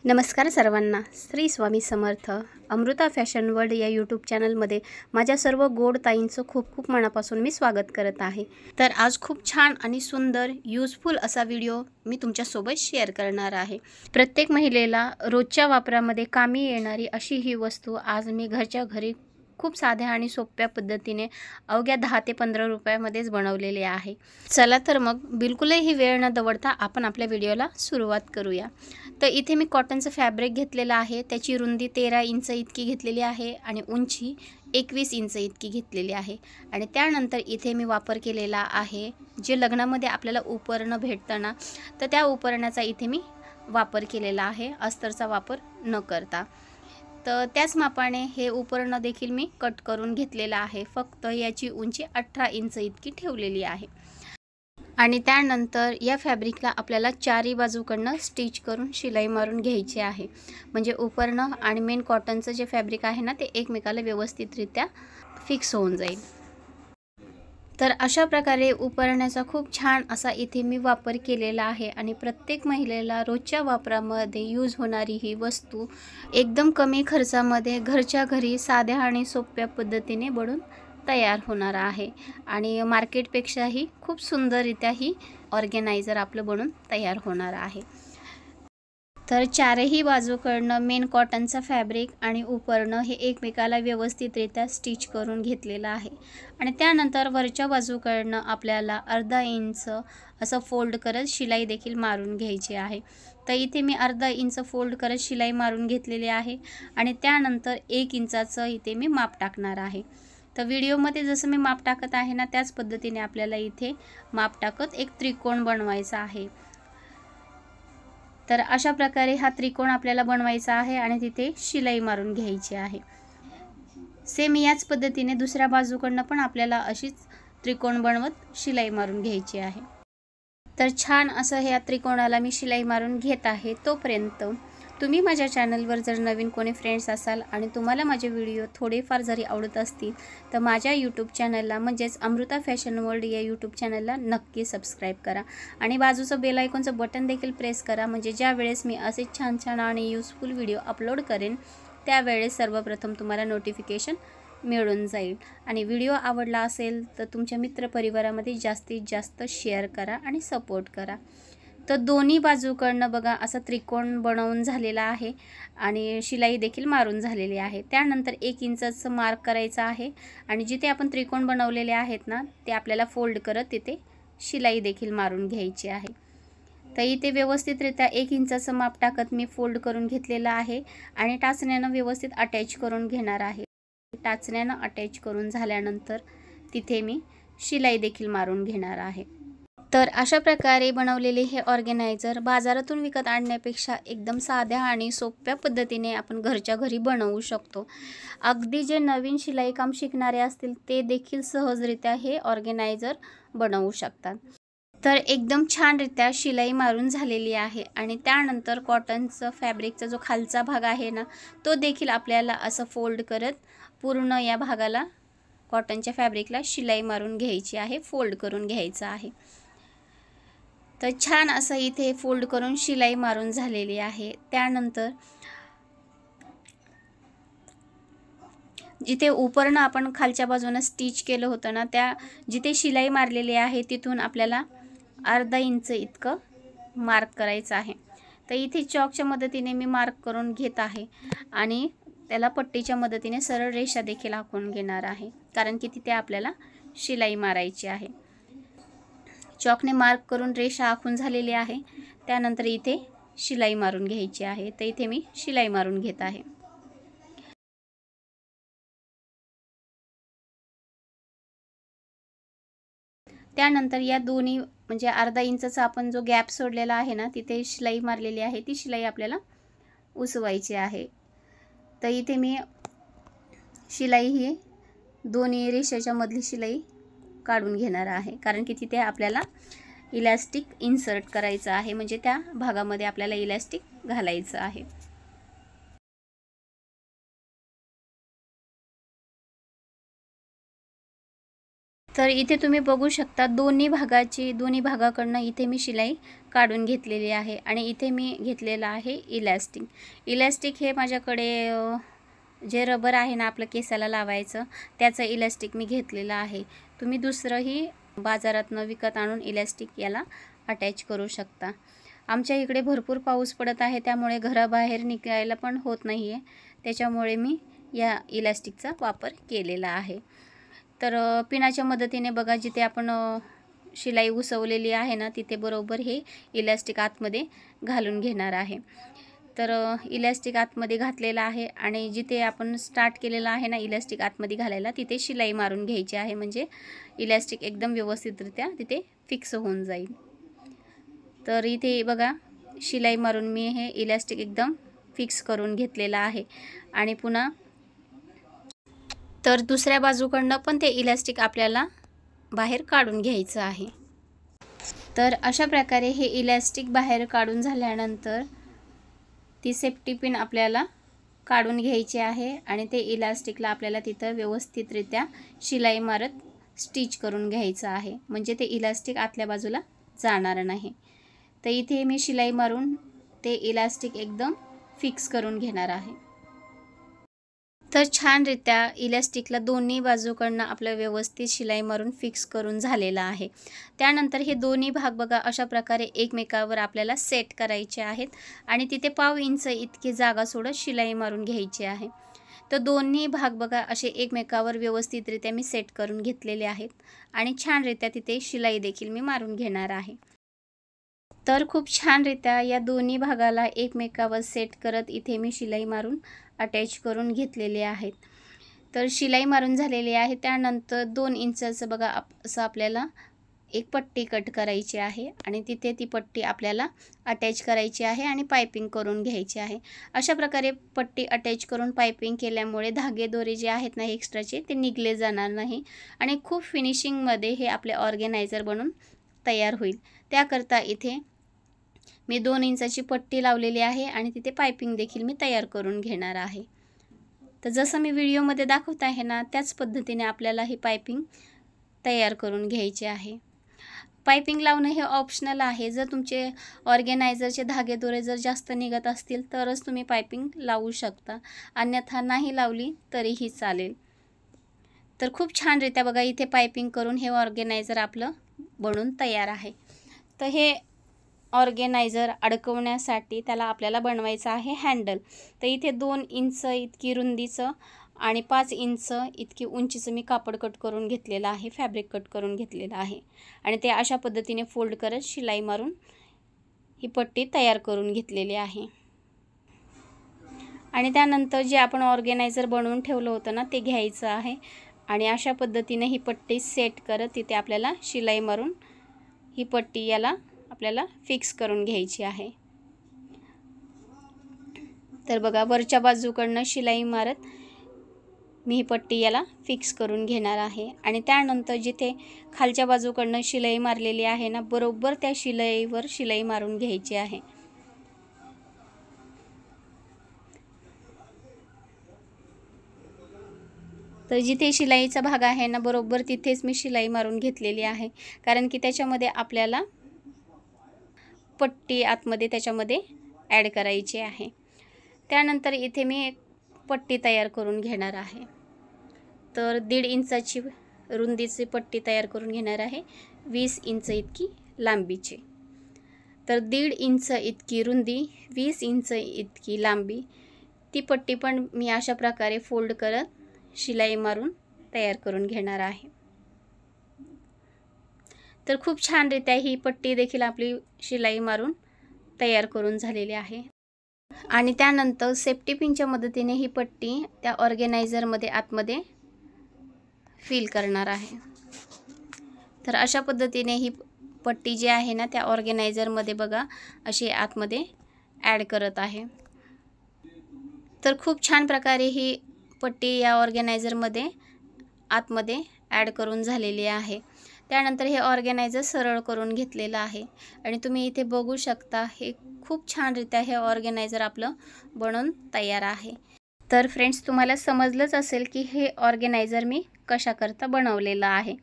नमस्कार सर्वांना. श्री स्वामी समर्थ. Amruta fashion world या यूट्यूब चॅनलमध्ये माझ्या सर्व गोड ताईंचं खूप खूप मनापासून मी स्वागत करत आहे. तर आज खूप छान आणि सुंदर यूजफुल असा व्हिडिओ मी तुमच्यासोबत शेअर करणार आहे. प्रत्येक महिलेला रोजच्या वापरामध्ये कामी येणारी अशी ही वस्तू आज मी घरच्या घरी खूप साध्या आणि सोप्या पद्धतीने अवघ्या 10 ते 15 रुपयामध्येच बनवलेले आहे. चला तर मग बिलकुलही वेळ न दवडता आपण आपल्या व्हिडिओला सुरुवात करूया. तर इथे मी कॉटनचं फॅब्रिक घेतलेलं आहे. त्याची रुंदी 13 इंच इतकी घेतलेली आहे आणि उंची 21 इंच इतकी घेतलेली आहे. आणि त्यानंतर इथे मी वापर केलेला आहे जे लग्नामध्ये आपल्याला उपरणं भेटतं ना, तर त्या उपरणाचा इथे मी वापर केलेला आहे, अस्तरचा वापर न करता. तर त्याच मापाने हे उपरणं देखील मी कट करून घेतलेलं आहे. फक्त याची उंची 18 इंच इतकी ठेवलेली आहे. आणि त्यानंतर या फॅब्रिकला आपल्याला चारही बाजूकडनं स्टिच करून शिलाई मारून घ्यायची आहे. म्हणजे उपरणं आणि मेन कॉटनचं जे फॅब्रिक आहे ना, ते एकमेकाला व्यवस्थितरित्या फिक्स होऊन जाईल. तर अशा प्रकारे उपरण्याचा खूप छान असा इथे मी वापर केलेला आहे. आणि प्रत्येक महिलेला रोजच्या वापरामध्ये यूज होणारी ही वस्तू एकदम कमी खर्चामध्ये घरच्या घरी साध्या आणि सोप्या पद्धतीने बनून तयार होणार आहे. आणि मार्केटपेक्षाही खूप सुंदररित्या ही ऑर्गेनायझर आपलं बनून तयार होणार आहे. तर चारही बाजूकडनं मेन कॉटनचा फॅब्रिक आणि उपरणं हे एकमेकाला व्यवस्थितरित्या स्टिच करून घेतलेलं आहे. आणि त्यानंतर वरच्या बाजूकडनं आपल्याला अर्धा इंच असं फोल्ड करत शिलाई देखील मारून घ्यायची आहे. तर इथे मी अर्धा इंच फोल्ड करत शिलाई मारून घेतलेली आहे. आणि त्यानंतर 1 इंचाचं इथे मी माप टाकणार आहे. तर व्हिडिओमध्ये जसं मी माप टाकत आहे ना, त्याच पद्धतीने आपल्याला इथे माप टाकत एक त्रिकोण बनवायचा आहे. तर अशा प्रकारे हा त्रिकोण आपल्याला बनवायचा आहे आणि तिथे शिलाई मारून घ्यायची आहे. सेम याच पद्धतीने दुसऱ्या बाजूकडनं पण आपल्याला अशीच त्रिकोण बनवत शिलाई मारून घ्यायची आहे. तर छान असं ह्या त्रिकोणाला मी शिलाई मारून घेत आहे. तोपर्यंत तुम्ही माझ्या चॅनलवर जर नवीन कोणी फ्रेंड्स असाल आणि तुम्हाला माझे व्हिडिओ थोडेफार जरी आवडत असतील तर माझ्या यूट्यूब चॅनलला म्हणजेच अमृता फॅशन वर्ल्ड या यूट्यूब चॅनलला नक्की सबस्क्राईब करा. आणि बाजूचं बेल आयकॉनचं बटन देखील प्रेस करा. म्हणजे ज्या वेळेस मी असे छान छान आणि यूजफुल व्हिडिओ अपलोड करेन त्यावेळेस सर्वप्रथम तुम्हाला नोटिफिकेशन मिळून जाईल. आणि व्हिडिओ आवडला असेल तर तुमच्या मित्रपरिवारामध्ये जास्तीत जास्त शेअर करा आणि सपोर्ट करा. तर दोन्ही बाजूकडनं बघा असं त्रिकोण बनवून झालेला आहे आणि शिलाई देखील मारून झालेली आहे. त्यानंतर 1 इंचाचं मार्क करायचं आहे आणि जिथे आपण त्रिकोण बनवलेले आहेत ना, ते आपल्याला फोल्ड करत तिथे शिलाई देखील मारून घ्यायची आहे. तर इथे व्यवस्थितरित्या 1 इंचाचं माप टाकत मी फोल्ड करून घेतलेलं आहे आणि टाचण्यानं व्यवस्थित अटॅच करून घेणार आहे. टाचण्यानं अटॅच करून झाल्यानंतर तिथे मी शिलाई देखील मारून घेणार आहे. तर अशा प्रकारे बनवलेले हे ऑर्गेनायझर बाजारातून विकत आणण्यापेक्षा एकदम साध्या आणि सोप्या पद्धतीने आपण घरच्या घरी बनवू शकतो. अगदी जे नवीन शिलाई काम शिकणारे असतील ते देखील सहजरित्या हे ऑर्गेनायझर बनवू शकतात. तर एकदम छानरित्या शिलाई मारून झालेली आहे. आणि त्यानंतर कॉटनचं फॅब्रिकचा जो खालचा भाग आहे ना, तो देखील आपल्याला असं फोल्ड करत पूर्ण या भागाला कॉटनच्या फॅब्रिकला शिलाई मारून घ्यायची आहे, फोल्ड करून घ्यायचं आहे. तर छान असं इथे फोल्ड करून शिलाई मारून झालेली आहे. त्यानंतर जिथे उपरणं आपण खालच्या बाजूनं स्टिच केलं होतं ना, त्या जिथे शिलाई मारलेली आहे तिथून आपल्याला अर्धा इंच इतकं मार्क करायचं आहे. तर इथे चॉकच्या मदतीने मी मार्क करून घेत आहे आणि त्याला पट्टीच्या मदतीने सरळ रेषा देखील आखून घेणार आहे, कारण की तिथे आपल्याला शिलाई मारायची आहे. चॉकने मार्क करून रेषा आखून झालेली आहे. त्यानंतर इथे शिलाई मारून घ्यायची आहे. तर इथे मी शिलाई मारून घेत आहे. त्यानंतर या दोन्ही म्हणजे अर्धा इंचचा आपण जो गॅप सोडलेला आहे ना, तिथे शिलाई मारलेली आहे, ती शिलाई आपल्याला उसवायची आहे. तर इथे मी शिलाई ही दोन्ही रेषेच्या मधली शिलाई काढून घेणार आहे, कारण की तिथे आपल्याला इलॅस्टिक इन्सर्ट करायचं आहे. म्हणजे त्या भागामध्ये आपल्याला इलॅस्टिक घालायचं आहे. तर इथे तुम्ही बघू शकता दोन्ही भागाकडनं इथे मी शिलाई काढून घेतलेली आहे आणि इथे मी घेतलेला आहे इलॅस्टिक हे माझ्याकडे जे रबर आहे ना आपलं केसाला लावायचं त्याचं इलॅस्टिक मी घेतलेलं आहे. तुम्ही दुसरंही बाजारातनं विकत आणून इलॅस्टिक याला अटॅच करू शकता. आमच्या इकडे भरपूर पाऊस पडत आहे त्यामुळे घराबाहेर निघायला पण होत नाही आहे, त्याच्यामुळे मी या इलॅस्टिकचा वापर केलेला आहे. तर पिनाच्या मदतीने बघा जिथे आपण शिलाई घुसवलेली आहे ना तिथे बरोबर हे इलॅस्टिक आतमध्ये घालून घेणार आहे. तर इलॅस्टिक आतमध्ये घातलेला आहे आणि जिथे आपण स्टार्ट केलेला आहे ना इलॅस्टिक आतमध्ये घालायला तिथे शिलाई मारून घ्यायची आहे, म्हणजे इलॅस्टिक एकदम व्यवस्थितरित्या तिथे फिक्स होऊन जाईल. तर इथे बघा शिलाई मारून मी हे इलॅस्टिक एकदम फिक्स करून घेतलेला आहे आणि पुन्हा तर दुसऱ्या बाजूकडनं पण ते इलॅस्टिक आपल्याला बाहेर काढून घ्यायचं आहे. तर अशा प्रकारे हे इलॅस्टिक बाहेर काढून झाल्यानंतर ती सेफ्टी पिन आपल्याला काढून घ्यायची आहे आणि ते इलॅस्टिकला आपल्याला तिथं व्यवस्थितरित्या शिलाई मारत स्टिच करून घ्यायचं आहे, म्हणजे ते इलॅस्टिक आतल्या बाजूला जाणार नाही. तर इथे मी शिलाई मारून ते इलॅस्टिक एकदम फिक्स करून घेणार आहे. तर छानरित्या इलॅस्टिकला दोन्ही बाजूकडनं आपलं व्यवस्थित शिलाई मारून फिक्स करून झालेलं आहे. त्यानंतर हे दोन्ही भाग बघा अशा प्रकारे एकमेकावर आपल्याला सेट करायचे आहेत आणि तिथे 1/2 इंच इतकी जागा सोडत शिलाई मारून घ्यायची आहे. तर दोन्ही भाग बघा असे एकमेकावर व्यवस्थितरित्या मी सेट करून घेतलेले आहेत आणि छानरित्या तिथे शिलाई देखील मी मारून घेणार आहे. तर खूप छानरित्या या दोन्ही भागाला एकमेकावर सेट करत इथे मी शिलाई मारून अटॅच करून घेतलेले आहेत. तर शिलाई मारून झालेली आहे. त्यानंतर 2 इंचाचं बघा असं आपल्याला एक पट्टी कट करायची आहे आणि तिथे ती पट्टी आपल्याला अटॅच करायची आहे आणि पायपिंग करून घ्यायची आहे. अशा प्रकारे पट्टी अटॅच करून पायपिंग केल्यामुळे धागे दोरे जे आहेत ना एक्स्ट्राचे ते निघले जाणार नाही आणि खूप फिनिशिंगमध्ये हे आपले ऑर्गेनायझर बनून तयार होईल. त्याकरता इथे मी 2 इंचाची पट्टी लावलेली आहे आणि तिथे पायपिंग देखील मी तयार करून घेणार आहे. तर जसं मी व्हिडिओमध्ये दाखवत आहे ना त्याच पद्धतीने आपल्याला ही पायपिंग तयार करून घ्यायची आहे. पायपिंग लावणं हे ऑप्शनल आहे. जर तुमचे ऑर्गेनायझरचे धागे दोरे जर जास्त निघत असतील तरच तुम्ही पायपिंग लावू शकता, अन्यथा नाही लावली तरीही चालेल. तर खूप छानरित्या बघा इथे पायपिंग करून हे ऑर्गेनायझर आपलं बनून तयार आहे. तर हे ऑर्गेनायझर अडकवण्यासाठी त्याला आपल्याला बनवायचं आहे हँडल. तर इथे 2 इंच इतकी रुंदीचं आणि 5 इंच इतकी उंचीचं मी कापड कट करून घेतलेलं आहे, फॅब्रिक कट करून घेतलेलं आहे आणि ते अशा पद्धतीने फोल्ड करत शिलाई मारून ही पट्टी तयार करून घेतलेली आहे. आणि त्यानंतर जे आपण ऑर्गेनायझर बनवून ठेवलं होतं ना ते घ्यायचं आहे आणि अशा पद्धतीने ही पट्टी सेट करत तिथे आपल्याला शिलाई मारून ही पट्टी याला आपल्याला फिक्स करून घ्यायची आहे. तर बघा वरच्या बाजूकडनं शिलाई मारत मी ही पट्टी याला फिक्स करून घेणार आहे आणि त्यानंतर जिथे खालच्या बाजूकडनं शिलाई मारलेली आहे ना बरोबर त्या शिलाईवर शिलाई मारून घ्यायची आहे. तर जिथे शिलाईचा भाग आहे ना बरोबर तिथेच मी शिलाई मारून घेतलेली आहे, कारण की त्याच्यामध्ये आपल्याला पट्टी आतमध्ये त्याच्यामध्ये ॲड करायची आहे. त्यानंतर इथे मी एक पट्टी तयार करून घेणार आहे. तर 1.5 इंचाची रुंदीची पट्टी तयार करून घेणार आहे, 20 इंच इतकी लांबीची. तर 1.5 इंच इतकी रुंदी, 20 इंच इतकी लांबी, ती पट्टी पण मी अशा प्रकारे फोल्ड करत शिलाई मारून तयार करून घेणार आहे. तर खूप छानरित्या ही पट्टी देखील आपली शिलाई मारून तयार करून झालेली आहे आणि त्यानंतर सेफ्टी पिनच्या मदतीने ही पट्टी त्या ऑर्गेनायझरमध्ये आतमध्ये फिल करणार आहे. तर अशा पद्धतीने ही पट्टी जी आहे ना त्या ऑर्गेनायझरमध्ये बघा अशी आतमध्ये ॲड करत आहे. तर खूप छान प्रकारे ही पट्टी या ऑर्गेनायझरमध्ये आतमध्ये ॲड करून झालेली आहे. त्यानंतर हे ऑर्गेनायझर सरळ करून घेतलेलं आहे आणि तुम्ही इथे बघू शकता हे खूप छानरित्या हे ऑर्गेनायझर आपलं बनून तयार आहे. तर फ्रेंड्स तुम्हाला समजलंच असेल की हे ऑर्गेनायझर मी कशाकरता बनवलेलं आहे.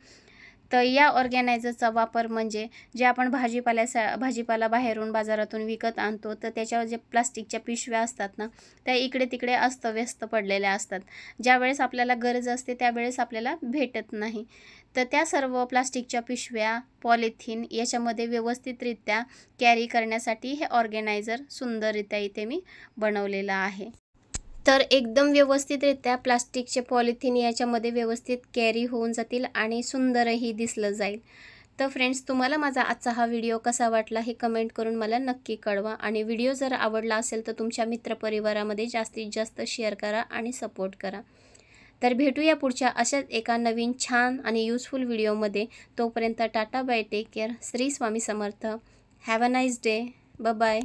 तर या ऑर्गॅनायझरचा वापर म्हणजे जे आपण भाजीपाला बाहेरून बाजारातून विकत आणतो, तर त्याच्यावर जे प्लास्टिकच्या पिशव्या असतात ना, त्या इकडे तिकडे अस्तव्यस्त पडलेल्या असतात. ज्यावेळेस आपल्याला गरज असते त्यावेळेस आपल्याला भेटत नाही. तर त्या सर्व प्लास्टिकच्या पिशव्या, पॉलिथिन याच्यामध्ये व्यवस्थितरित्या कॅरी करण्यासाठी हे ऑर्गॅनायझर सुंदररित्या इथे मी बनवलेलं आहे. तर एकदम व्यवस्थितरित्या प्लास्टिकचे पॉलिथिन याच्यामध्ये व्यवस्थित कॅरी होऊन जातील आणि सुंदरही दिसलं जाईल. तर फ्रेंड्स, तुम्हाला माझा आजचा हा व्हिडिओ कसा वाटला हे कमेंट करून मला नक्की कळवा आणि व्हिडिओ जर आवडला असेल तर तुमच्या मित्रपरिवारामध्ये जास्तीत जास्त शेअर करा आणि सपोर्ट करा. तर भेटूया पुढच्या अशाच एका नवीन छान आणि युजफुल व्हिडिओमध्ये. तोपर्यंत tata bye, take care. Shri Swami Samarth. Have a nice day. Bye bye.